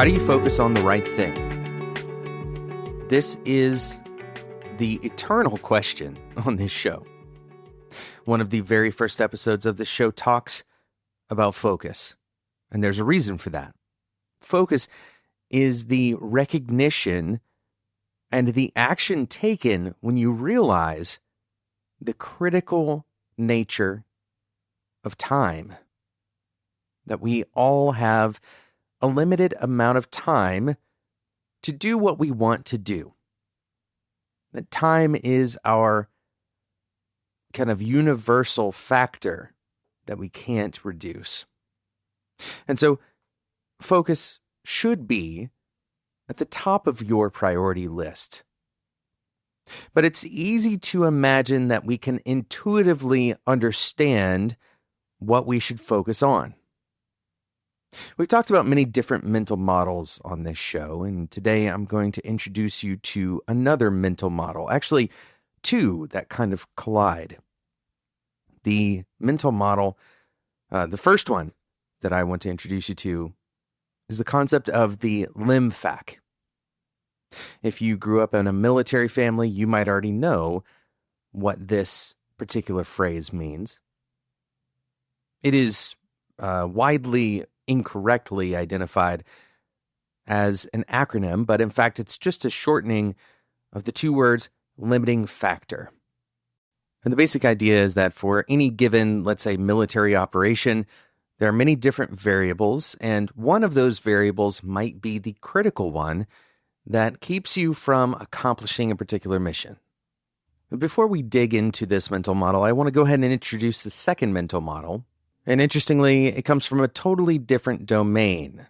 How do you focus on the right thing? This is the eternal question on this show. One of the very first episodes of the show talks about focus, and there's a reason for that. Focus is the recognition and the action taken when you realize the critical nature of time. That we all have a limited amount of time to do what we want to do. That time is our kind of universal factor that we can't reduce. And so focus should be at the top of your priority list. But it's easy to imagine that we can intuitively understand what we should focus on. We've talked about many different mental models on this show, and today I'm going to introduce you to another mental model, actually two that kind of collide. The mental model, the first one that I want to introduce you to is the concept of the LIMFAC. If you grew up in a military family, you might already know what this particular phrase means. It is widely incorrectly identified as an acronym, but in fact, it's just a shortening of the two words limiting factor. And the basic idea is that for any given, let's say, military operation, there are many different variables, and one of those variables might be the critical one that keeps you from accomplishing a particular mission. Before we dig into this mental model, I want to go ahead and introduce the second mental model. And interestingly, it comes from a totally different domain,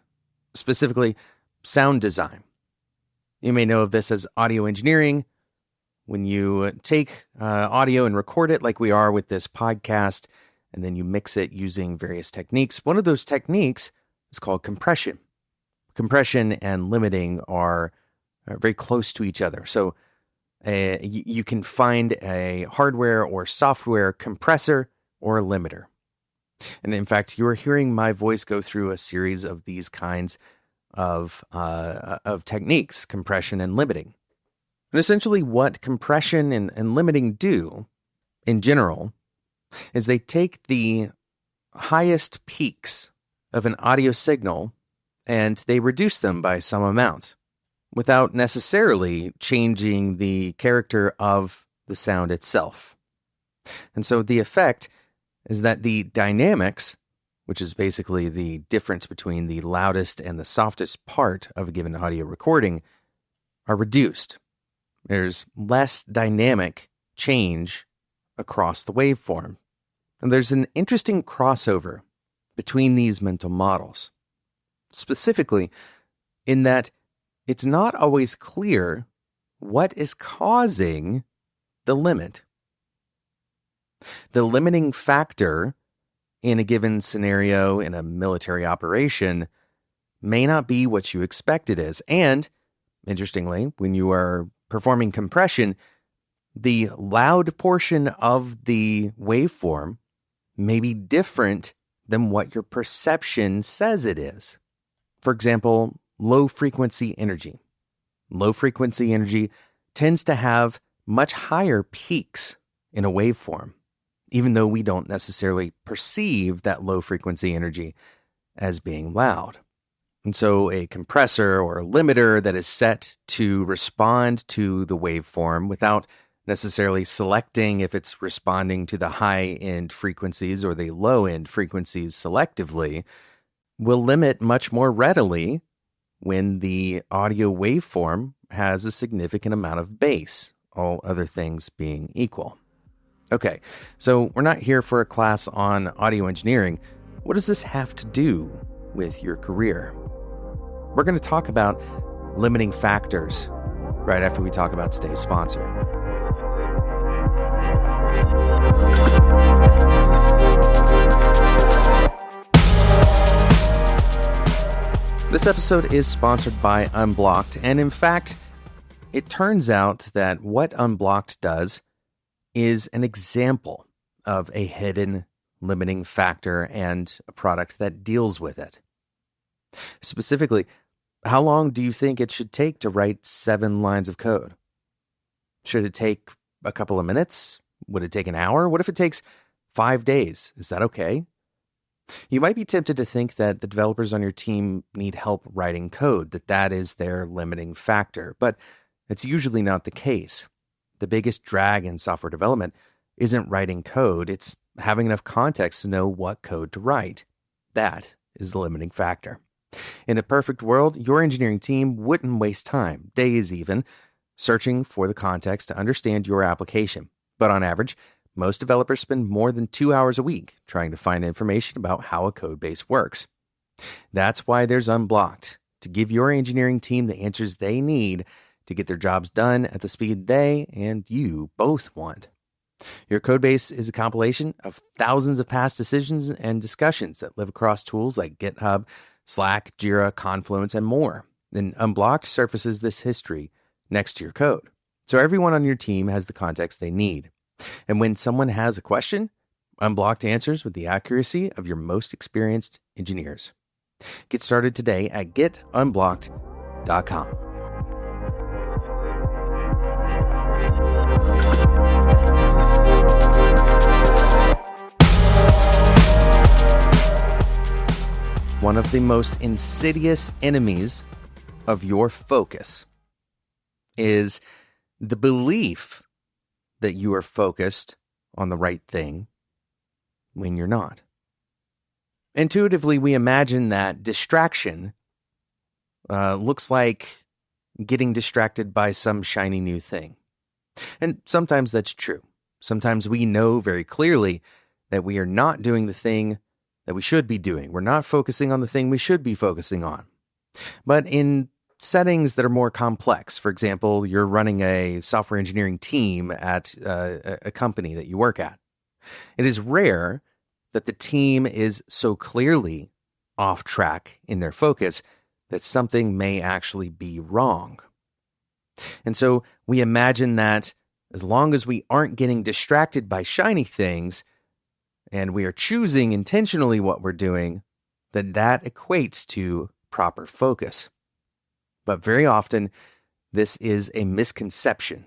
specifically sound design. You may know of this as audio engineering. When you take audio and record it like we are with this podcast, and then you mix it using various techniques, one of those techniques is called compression. Compression and limiting are very close to each other. So you can find a hardware or software compressor or limiter. And in fact, you're hearing my voice go through a series of these kinds of techniques, compression and limiting. And essentially what compression and limiting do, in general, is they take the highest peaks of an audio signal and they reduce them by some amount without necessarily changing the character of the sound itself. And so the effect is that the dynamics, which is basically the difference between the loudest and the softest part of a given audio recording, are reduced. There's less dynamic change across the waveform. And there's an interesting crossover between these mental models, specifically in that it's not always clear what is causing the limit. The limiting factor in a given scenario in a military operation may not be what you expect it is. And, interestingly, when you are performing compression, the loud portion of the waveform may be different than what your perception says it is. For example, low-frequency energy. Low-frequency energy tends to have much higher peaks in a waveform, even though we don't necessarily perceive that low-frequency energy as being loud. And so a compressor or a limiter that is set to respond to the waveform without necessarily selecting if it's responding to the high-end frequencies or the low-end frequencies selectively will limit much more readily when the audio waveform has a significant amount of bass, all other things being equal. Okay, so we're not here for a class on audio engineering. What does this have to do with your career? We're going to talk about limiting factors right after we talk about today's sponsor. This episode is sponsored by Unblocked, and in fact, it turns out that what Unblocked does is an example of a hidden limiting factor and a product that deals with it. Specifically, How long do you think it should take to write 7 lines of code? Should it take a couple of minutes? Would it take an hour? What if it takes 5 days? Is that okay? You might be tempted to think that the developers on your team need help writing code, that is their limiting factor, but it's usually not the case. The biggest drag in software development isn't writing code, it's having enough context to know what code to write. That is the limiting factor. In a perfect world, your engineering team wouldn't waste time, days even, searching for the context to understand your application. But on average, most developers spend more than 2 hours a week trying to find information about how a code base works. That's why there's Unblocked, to give your engineering team the answers they need to get their jobs done at the speed they and you both want. Your codebase is a compilation of thousands of past decisions and discussions that live across tools like GitHub, Slack, Jira, Confluence, and more. And Unblocked surfaces this history next to your code, so everyone on your team has the context they need. And when someone has a question, Unblocked answers with the accuracy of your most experienced engineers. Get started today at getunblocked.com. One of the most insidious enemies of your focus is the belief that you are focused on the right thing when you're not. Intuitively, we imagine that distraction looks like getting distracted by some shiny new thing. And sometimes that's true. Sometimes we know very clearly that we are not doing the thing that we should be doing. We're not focusing on the thing we should be focusing on. But in settings that are more complex, for example, you're running a software engineering team at a company that you work at, it is rare that the team is so clearly off track in their focus that something may actually be wrong. And so we imagine that as long as we aren't getting distracted by shiny things and we are choosing intentionally what we're doing, then that equates to proper focus. But very often, this is a misconception.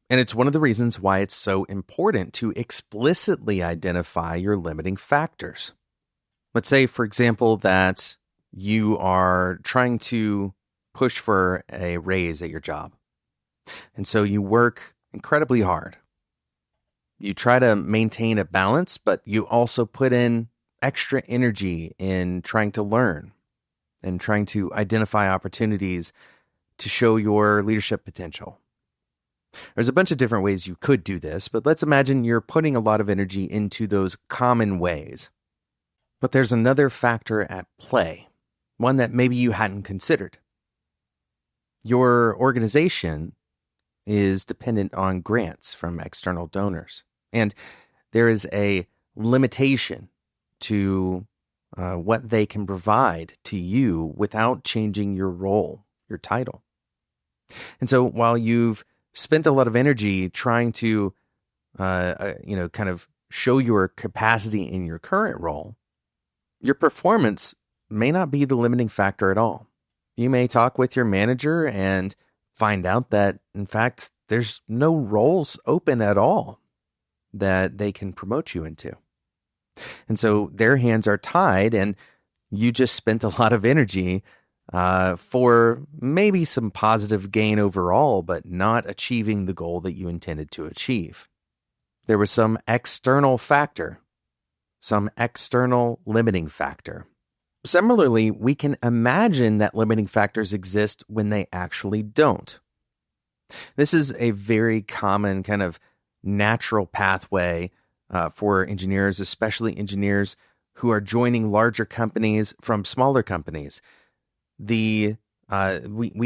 And it's one of the reasons why it's so important to explicitly identify your limiting factors. Let's say, for example, that you are trying to push for a raise at your job. And so you work incredibly hard. You try to maintain a balance, but you also put in extra energy in trying to learn and trying to identify opportunities to show your leadership potential. There's a bunch of different ways you could do this, but let's imagine you're putting a lot of energy into those common ways. But there's another factor at play, one that maybe you hadn't considered. Your organization is dependent on grants from external donors, and there is a limitation to what they can provide to you without changing your role, your title. And so while you've spent a lot of energy trying to, kind of show your capacity in your current role, your performance may not be the limiting factor at all. You may talk with your manager and find out that, in fact, there's no roles open at all that they can promote you into. And so their hands are tied, and you just spent a lot of energy for maybe some positive gain overall, but not achieving the goal that you intended to achieve. There was some external factor, some external limiting factor. Similarly, we can imagine that limiting factors exist when they actually don't. This is a very common kind of natural pathway for engineers, especially engineers who are joining larger companies from smaller companies. We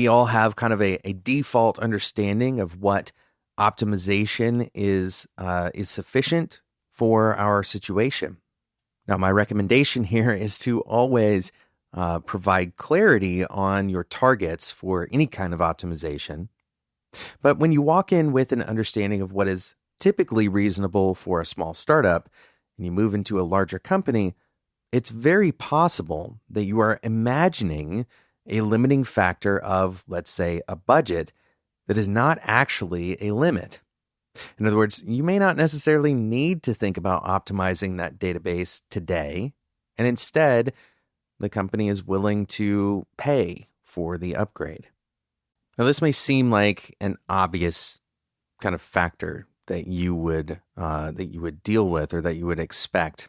all have kind of a default understanding of what optimization is sufficient for our situation. Now, my recommendation here is to always provide clarity on your targets for any kind of optimization. But when you walk in with an understanding of what is typically reasonable for a small startup and you move into a larger company, it's very possible that you are imagining a limiting factor of, let's say, a budget that is not actually a limit. In other words, you may not necessarily need to think about optimizing that database today, and instead, the company is willing to pay for the upgrade. Now, this may seem like an obvious kind of factor that you would deal with or that you would expect,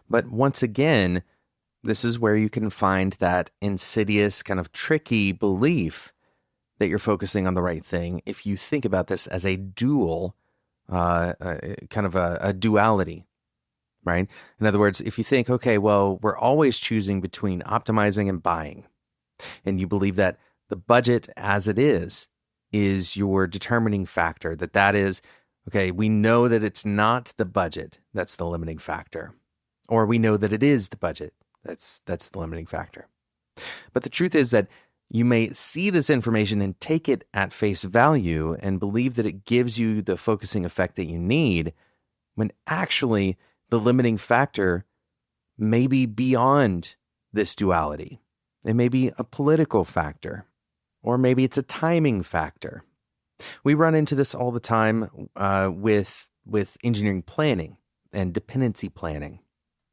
but once again, this is where you can find that insidious, kind of tricky belief that you're focusing on the right thing if you think about this as a dual, kind of a duality, right? In other words, if you think, okay, well, we're always choosing between optimizing and buying, and you believe that the budget as it is your determining factor, that is, okay, we know that it's not the budget that's the limiting factor, or we know that it is the budget that's the limiting factor. But the truth is that you may see this information and take it at face value and believe that it gives you the focusing effect that you need, when actually the limiting factor may be beyond this duality. It may be a political factor, or maybe it's a timing factor. We run into this all the time with engineering planning and dependency planning.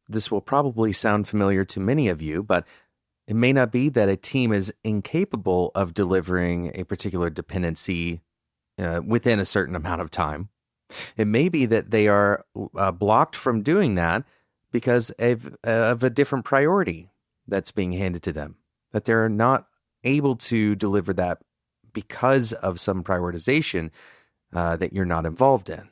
This will probably sound familiar to many of you, but it may not be that a team is incapable of delivering a particular dependency within a certain amount of time. It may be that they are blocked from doing that because of a different priority that's being handed to them, that they're not able to deliver that because of some prioritization that you're not involved in.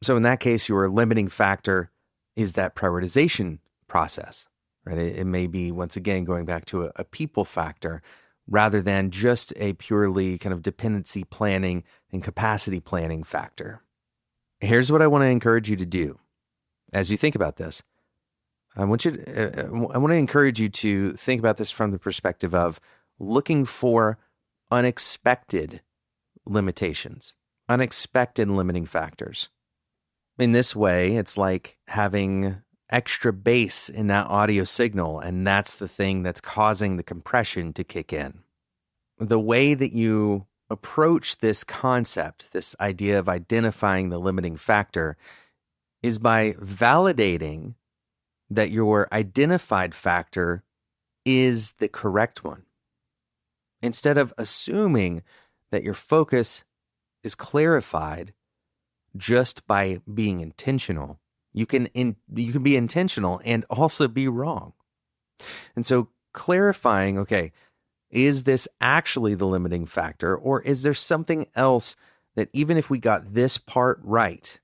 So in that case, your limiting factor is that prioritization process, right? It may be, once again, going back to a people factor rather than just a purely kind of dependency planning and capacity planning factor. Here's what I want to encourage you to do as you think about this. I want to encourage you to think about this from the perspective of looking for unexpected limitations, unexpected limiting factors. In this way, it's like having extra bass in that audio signal, and that's the thing that's causing the compression to kick in. The way that you approach this concept, this idea of identifying the limiting factor, is by validating that your identified factor is the correct one. Instead of assuming that your focus is clarified just by being intentional, you can be intentional and also be wrong. And so clarifying, okay, is this actually the limiting factor, or is there something else that even if we got this part right,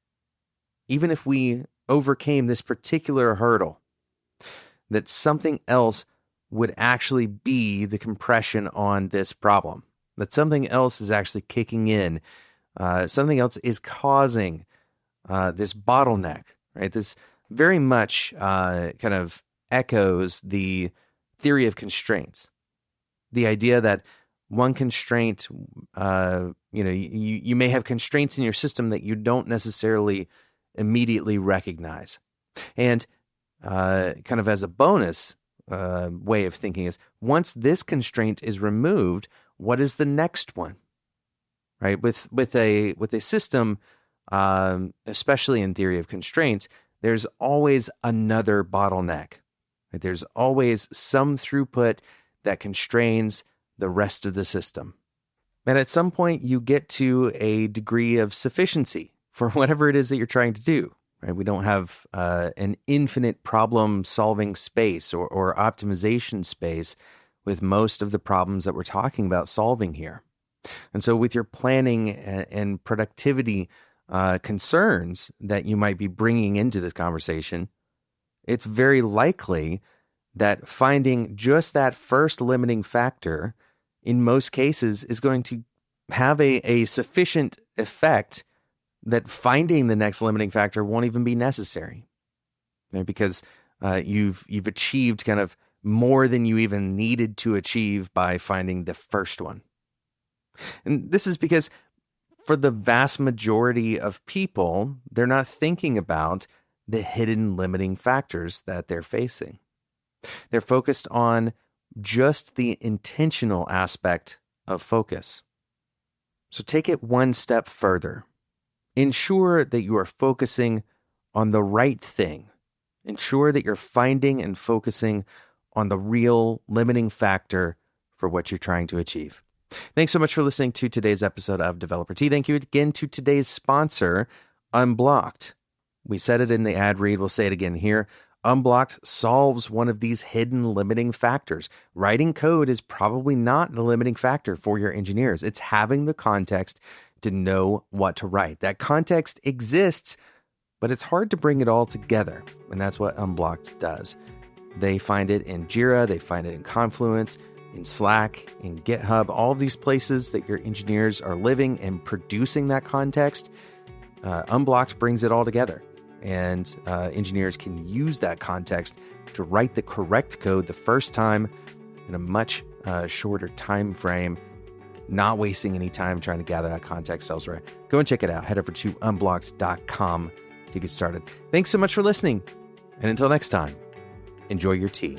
even if we overcame this particular hurdle, that something else would actually be the compression on this problem, that something else is actually kicking in, something else is causing this bottleneck, right? This very much kind of echoes the theory of constraints. The idea that one constraint, you may have constraints in your system that you don't necessarily immediately recognize. And kind of as a bonus way of thinking is, once this constraint is removed, what is the next one? Right? With a system, especially in theory of constraints, there's always another bottleneck. Right? There's always some throughput that constrains the rest of the system. And at some point, you get to a degree of sufficiency for whatever it is that you're trying to do. Right? We don't have an infinite problem-solving space or optimization space with most of the problems that we're talking about solving here. And so with your planning and productivity concerns that you might be bringing into this conversation, it's very likely that finding just that first limiting factor in most cases is going to have a sufficient effect that finding the next limiting factor won't even be necessary, right? Because you've achieved kind of more than you even needed to achieve by finding the first one. And this is because for the vast majority of people, they're not thinking about the hidden limiting factors that they're facing. They're focused on just the intentional aspect of focus. So take it one step further. Ensure that you are focusing on the right thing. Ensure that you're finding and focusing on the real limiting factor for what you're trying to achieve. Thanks so much for listening to today's episode of Developer Tea. Thank you again to today's sponsor, Unblocked. We said it in the ad read. We'll say it again here. Unblocked solves one of these hidden limiting factors. Writing code is probably not the limiting factor for your engineers. It's having the context to know what to write. That context exists, but it's hard to bring it all together. And that's what Unblocked does. They find it in Jira, they find it in Confluence, in Slack, in GitHub, all of these places that your engineers are living and producing that context. Unblocked brings it all together. And engineers can use that context to write the correct code the first time in a much shorter time frame, not wasting any time trying to gather that context elsewhere. Go and check it out. Head over to unblocked.com to get started. Thanks so much for listening. And until next time, enjoy your tea.